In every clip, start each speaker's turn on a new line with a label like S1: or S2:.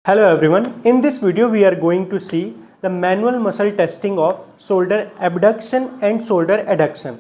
S1: Hello everyone, in this video we are going to see the manual muscle testing of shoulder abduction and shoulder adduction।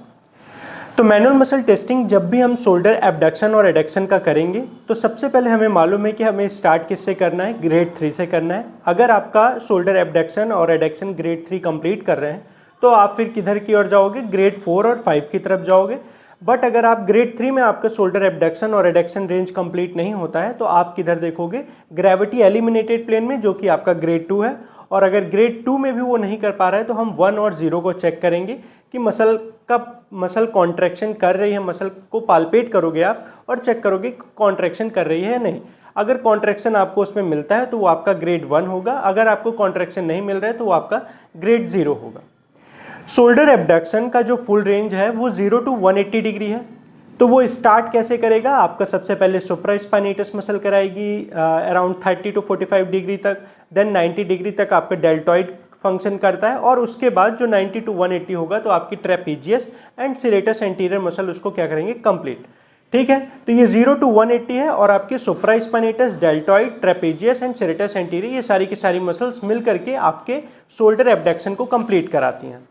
S1: तो manual muscle testing जब भी हम shoulder abduction और adduction का करेंगे तो सबसे पहले हमें मालूम है कि हमें स्टार्ट किससे करना है, ग्रेड 3 से करना है। अगर आपका शोल्डर एबडक्शन और एडक्शन ग्रेड 3 कंप्लीट कर रहे हैं तो आप फिर किधर की ओर जाओगे, ग्रेड 4 और 5 की तरफ जाओगे। बट अगर आप ग्रेड 3 में आपका शोल्डर एबडक्शन और एडक्शन रेंज कंप्लीट नहीं होता है तो आप किधर देखोगे, ग्रेविटी एलिमिनेटेड प्लेन में, जो कि आपका ग्रेड 2 है। और अगर ग्रेड 2 में भी वो नहीं कर पा रहा है तो हम 1 और 0 को चेक करेंगे कि मसल कॉन्ट्रैक्शन कर रही है। मसल को पाल्पेट करोगे आप और चेक करोगे कॉन्ट्रैक्शन कर रही है या नहीं। अगर कॉन्ट्रैक्शन आपको उसमें मिलता है तो वो आपका ग्रेड 1 होगा। अगर आपको कॉन्ट्रैक्शन नहीं मिल रहा है तो वो आपका ग्रेड 0 होगा। शोल्डर एबडक्शन का जो फुल रेंज है वो 0 to 180 डिग्री है। तो वो स्टार्ट कैसे करेगा, आपका सबसे पहले सुप्रास्पाइनेटस मसल कराएगी अराउंड 30 to 45 डिग्री तक, देन 90 डिग्री तक आपका डेल्टॉइड फंक्शन करता है और उसके बाद जो 90 to 180 होगा तो आपकी trapezius and serratus anterior muscle उसको क्या करेंगे, कंप्लीट। ठीक है, तो ये 0 to 180 है और आपके supraspinatus, deltoid, trapezius and serratus anterior ये सारी की सारी मसल्स मिल करके आपके शोल्डर एबडक्शन को कंप्लीट कराती हैं।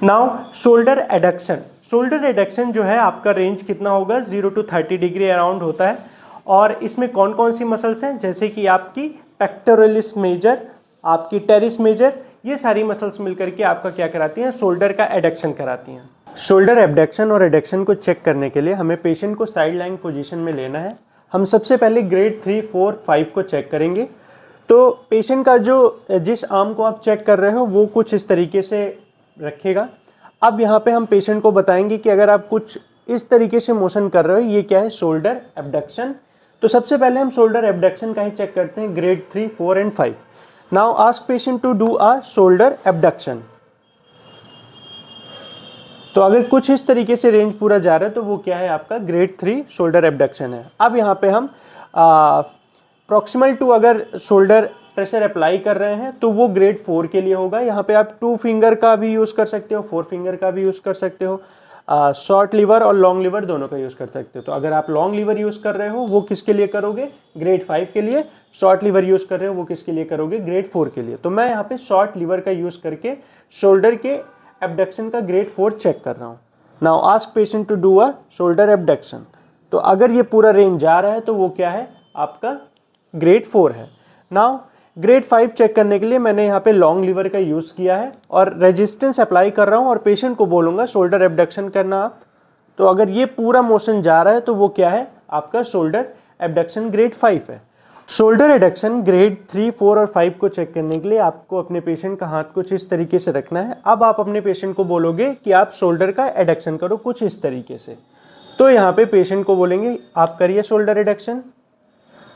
S1: Now shoulder adduction. Shoulder adduction जो है आपका रेंज कितना होगा, 0 to 30 डिग्री अराउंड होता है। और इसमें कौन कौन सी मसल्स हैं, जैसे कि आपकी पेक्टोरलिस मेजर, आपकी टेरिस मेजर, ये सारी मसल्स मिलकर के आपका क्या कराती हैं, शोल्डर का एडक्शन कराती हैं। शोल्डर एबडक्शन और एडक्शन को चेक करने के लिए हमें पेशेंट को साइड लाइन पोजीशन में लेना है। हम सबसे पहले ग्रेड 3, 4, 5 को चेक करेंगे। तो पेशेंट का जिस आर्म को आप चेक कर रहे हो वो कुछ इस तरीके से रखेगा। अब यहाँ पे हम पेशेंट को बताएंगे कि अगर आप कुछ इस तरीके से मोशन कर रहे हो, ये क्या है, शोल्डर एबडक्शन। तो सबसे पहले हम शोल्डर एबडक्शन का ही चेक करते हैं, grade 3, 4 and 5। Now ask patient to do a shoulder abduction. तो अगर कुछ इस तरीके से रेंज पूरा जा रहा है तो वो क्या है, आपका ग्रेड 3 शोल्डर एबडक्शन है। अब यहाँ पे हम प्रॉक्सिमल टू अगर शोल्डर प्रेशर अप्लाई कर रहे हैं तो वो ग्रेड 4 के लिए होगा। यहाँ पे आप 2 फिंगर का भी यूज़ कर सकते हो, 4 फिंगर का भी यूज़ कर सकते हो, शॉर्ट लीवर और लॉन्ग लीवर दोनों का यूज़ कर सकते हो। तो अगर आप लॉन्ग लीवर यूज़ कर रहे हो वो किसके लिए करोगे, ग्रेड 5 के लिए। शॉर्ट लीवर यूज़ कर रहे हो वो किसके लिए करोगे, ग्रेड 4 के लिए। तो मैं यहाँ पे शॉर्ट लीवर का यूज़ करके शोल्डर के एबडक्शन का ग्रेड 4 चेक कर रहा हूँ। Now ask patient to do a shoulder abduction. तो अगर ये पूरा रेंज जा रहा है तो वो क्या है, आपका ग्रेड 4 है। नाउ ग्रेड 5 चेक करने के लिए मैंने यहाँ पे लॉन्ग लीवर का यूज़ किया है और रेजिस्टेंस अप्लाई कर रहा हूँ और पेशेंट को बोलूँगा शोल्डर एबडक्शन करना आप। तो अगर ये पूरा मोशन जा रहा है तो वो क्या है, आपका शोल्डर एबडक्शन ग्रेड 5 है। शोल्डर एडक्शन ग्रेड 3, 4 और 5 को चेक करने के लिए आपको अपने पेशेंट का हाथ कुछ इस तरीके से रखना है। अब आप अपने पेशेंट को बोलोगे कि आप शोल्डर का एडक्शन करो कुछ इस तरीके से। तो यहाँ पे पेशेंट को बोलेंगे आप करिए शोल्डर एडक्शन।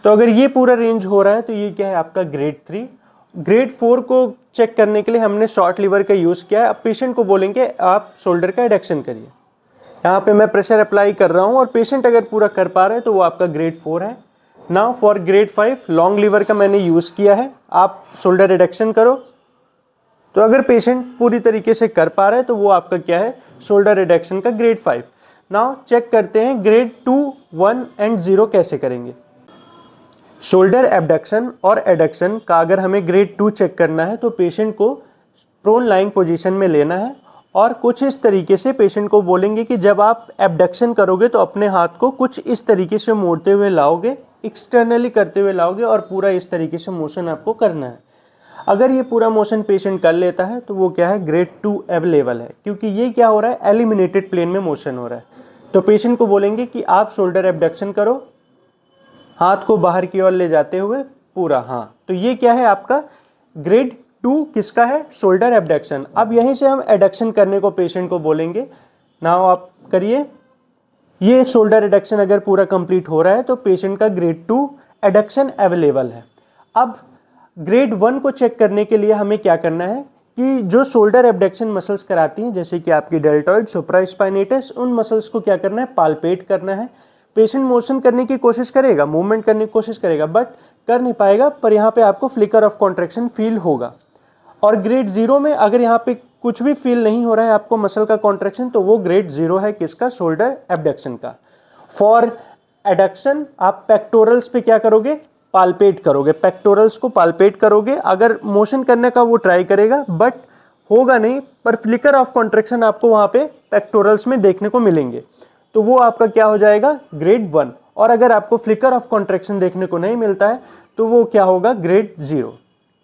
S1: तो अगर ये पूरा रेंज हो रहा है तो ये क्या है, आपका ग्रेड 3। ग्रेड 4 को चेक करने के लिए हमने शॉर्ट लीवर का यूज़ किया है। अब पेशेंट को बोलेंगे आप शोल्डर का एडक्शन करिए। यहाँ पे मैं प्रेशर अप्लाई कर रहा हूँ और पेशेंट अगर पूरा कर पा रहा है तो वो आपका ग्रेड 4 है। Now for grade 5 long lever का मैंने यूज़ किया है, आप शोल्डर एडक्शन करो। तो अगर पेशेंट पूरी तरीके से कर पा रहा है तो वो आपका क्या है, शोल्डर एडक्शन का ग्रेड 5। नाउ चेक करते हैं ग्रेड 2, 1 एंड 0 कैसे करेंगे। शोल्डर एबडक्शन और एडक्शन का अगर हमें ग्रेड 2 चेक करना है तो पेशेंट को प्रोन लाइंग पोजीशन में लेना है और कुछ इस तरीके से पेशेंट को बोलेंगे कि जब आप एबडक्शन करोगे तो अपने हाथ को कुछ इस तरीके से मोड़ते हुए लाओगे, एक्सटर्नली करते हुए लाओगे और पूरा इस तरीके से मोशन आपको करना है। अगर ये पूरा मोशन पेशेंट कर लेता है तो वो क्या है, ग्रेड 2 अवेलेबल है, क्योंकि ये क्या हो रहा है, एलिमिनेटेड प्लेन में मोशन हो रहा है। तो पेशेंट को बोलेंगे कि आप शोल्डर एबडक्शन करो, हाथ को बाहर की ओर ले जाते हुए पूरा। हाँ, तो ये क्या है, आपका ग्रेड 2 किसका है, शोल्डर एबडक्शन। अब यहीं से हम एडक्शन करने को पेशेंट को बोलेंगे, नाउ आप करिए। ये शोल्डर एडक्शन अगर पूरा कंप्लीट हो रहा है तो पेशेंट का ग्रेड 2 एडक्शन अवेलेबल है। अब ग्रेड 1 को चेक करने के लिए हमें क्या करना है कि जो शोल्डर एबडक्शन मसल्स कराती हैं, जैसे कि आपकी डेल्टॉइड, सुप्रास्पाइनेटस, उन मसल्स को क्या करना है, पाल्पेट करना है। पेशेंट मोशन करने की कोशिश करेगा, मूवमेंट करने की कोशिश करेगा, बट कर नहीं पाएगा, पर यहाँ पे आपको फ्लिकर ऑफ कॉन्ट्रैक्शन फील होगा। और ग्रेड 0 में अगर यहाँ पे कुछ भी फील नहीं हो रहा है आपको मसल का कॉन्ट्रैक्शन, तो वो ग्रेड 0 है किसका, शोल्डर एबडक्शन का। फॉर एडक्शन आप पेक्टोरल्स पे क्या करोगे, पाल्पेट करोगे, पेक्टोरल्स को पाल्पेट करोगे, अगर मोशन करने का वो ट्राई करेगा बट होगा नहीं, पर फ्लिकर ऑफ कॉन्ट्रैक्शन आपको वहाँ पे पेक्टोरल्स में देखने को मिलेंगे, तो वो आपका क्या हो जाएगा, ग्रेड 1। और अगर आपको फ्लिकर ऑफ कॉन्ट्रैक्शन देखने को नहीं मिलता है तो वो क्या होगा, ग्रेड 0।